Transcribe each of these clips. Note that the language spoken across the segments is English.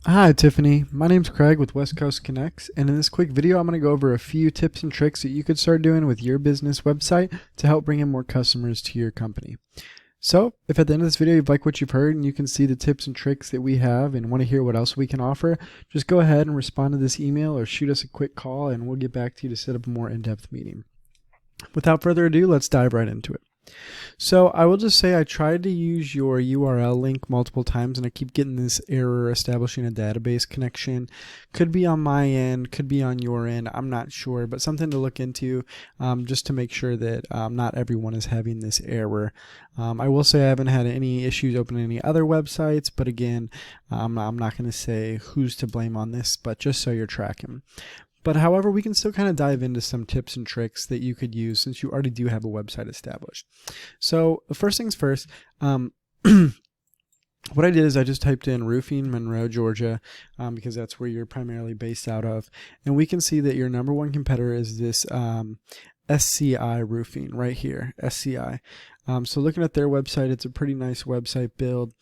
Hi Tiffany, my name's Craig with West Coast Connects, and in this quick video I'm going to go over a few tips and tricks that you could start doing with your business website to help bring in more customers to your company. So, if at the end of this video you've liked what you've heard and you can see the tips and tricks that we have and want to hear what else we can offer, just go ahead and respond to this email or shoot us a quick call and we'll get back to you to set up a more in-depth meeting. Without further ado, let's dive right into it. So I will just say I tried to use your URL link multiple times and I keep getting this error establishing a database connection. Could be on my end, could be on your end, I'm not sure, but something to look into just to make sure that not everyone is having this error. I will say I haven't had any issues opening any other websites, but again, I'm not going to say who's to blame on this, but just so you're tracking. But however, we can still kind of dive into some tips and tricks that you could use since you already do have a website established. So first things first, what I did is I just typed in roofing, Monroe, Georgia, because that's where you're primarily based out of. And we can see that your number one competitor is this SCI roofing right here, SCI. So looking at their website, it's a pretty nice website build.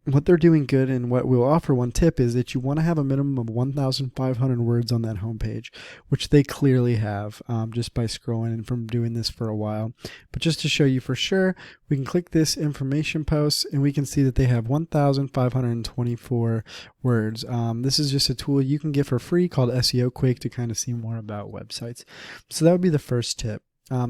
What they're doing good and what we'll offer one tip is that you want to have a minimum of 1,500 words on that homepage, which they clearly have just by scrolling and from doing this for a while. But just to show you for sure, we can click this information post and we can see that they have 1,524 words. This is just a tool you can get for free called SEO Quick to kind of see more about websites. So that would be the first tip.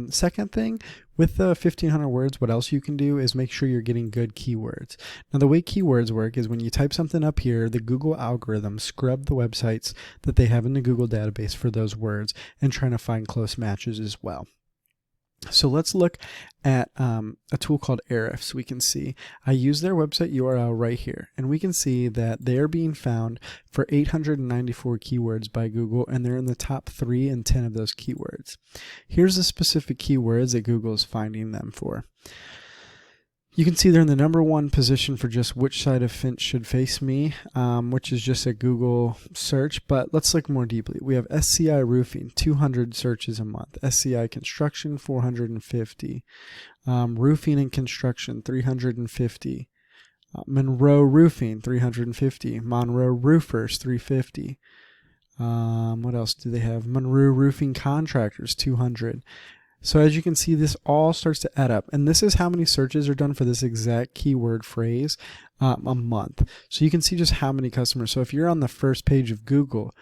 Second thing, with the 1,500 words, what else you can do is make sure you're getting good keywords. Now, the way keywords work is when you type something up here, the Google algorithm scrub the websites that they have in the Google database for those words and trying to find close matches as well. So let's look at a tool called Ahrefs. We can see I use their website URL right here, and we can see that they are being found for 894 keywords by Google, and they're in the top 3 and 10 of those keywords. Here's the specific keywords that Google is finding them for. You can see they're in the number 1 position for just which side of fence should face me, which is just a Google search, but let's look more deeply. We have SCI roofing, 200 searches a month. SCI construction, 450. Roofing and construction, 350. Monroe roofing, 350. Monroe roofers, 350. What else do they have? Monroe roofing contractors, 200. So as you can see, this all starts to add up, and this is how many searches are done for this exact keyword phrase a month. So you can see just how many customers. So if you're on the first page of Google,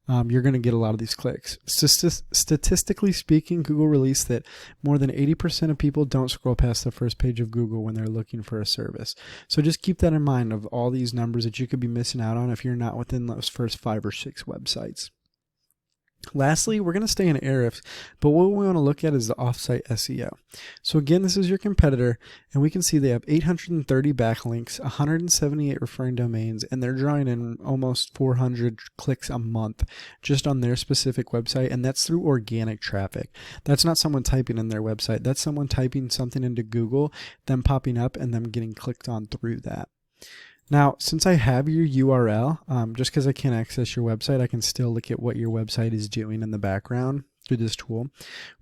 you're going to get a lot of these clicks. Statistically speaking, Google released that more than 80% of people don't scroll past the first page of Google when they're looking for a service. So just keep that in mind of all these numbers that you could be missing out on if you're not within those first 5 or 6 websites. Lastly, we're going to stay in Ahrefs, but what we want to look at is the offsite SEO. So again, this is your competitor, and we can see they have 830 backlinks, 178 referring domains, and they're drawing in almost 400 clicks a month just on their specific website, and that's through organic traffic. That's not someone typing in their website. That's someone typing something into Google, them popping up, and them getting clicked on through that. Now, since I have your URL, just because I can't access your website, I can still look at what your website is doing in the background through this tool.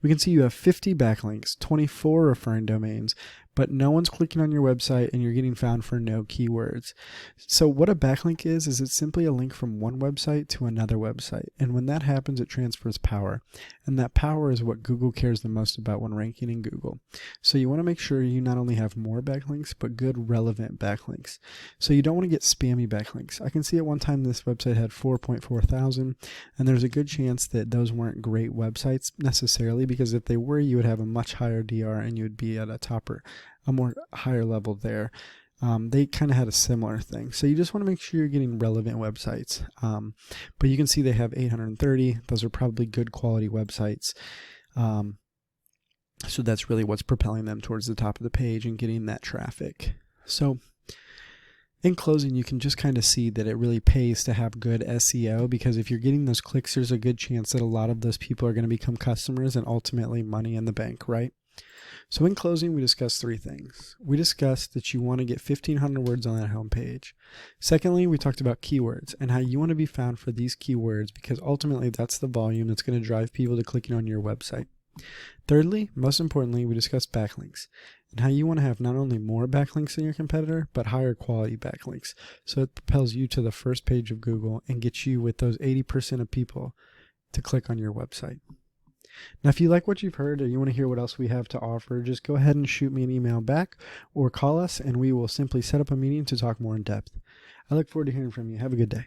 We can see you have 50 backlinks, 24 referring domains, but no one's clicking on your website and you're getting found for no keywords. So what a backlink is it's simply a link from one website to another website. And when that happens, it transfers power. And that power is what Google cares the most about when ranking in Google. So you want to make sure you not only have more backlinks, but good relevant backlinks. So you don't want to get spammy backlinks. I can see at one time this website had 4.4 thousand, and there's a good chance that those weren't great websites necessarily, because if they were, you would have a much higher DR and you would be at a more higher level there. They kind of had a similar thing. So you just want to make sure you're getting relevant websites. But you can see they have 830. Those are probably good quality websites. So that's really what's propelling them towards the top of the page and getting that traffic. So in closing, you can just kind of see that it really pays to have good SEO, because if you're getting those clicks, there's a good chance that a lot of those people are going to become customers and ultimately money in the bank, right? So in closing, we discussed 3 things. We discussed that you want to get 1,500 words on that homepage. Secondly, we talked about keywords and how you want to be found for these keywords, because ultimately that's the volume that's going to drive people to clicking on your website. Thirdly, most importantly, we discussed backlinks. and how you want to have not only more backlinks than your competitor, but higher quality backlinks. So it propels you to the first page of Google and gets you with those 80% of people to click on your website. Now, if you like what you've heard or you want to hear what else we have to offer, just go ahead and shoot me an email back or call us, and we will simply set up a meeting to talk more in depth. I look forward to hearing from you. Have a good day.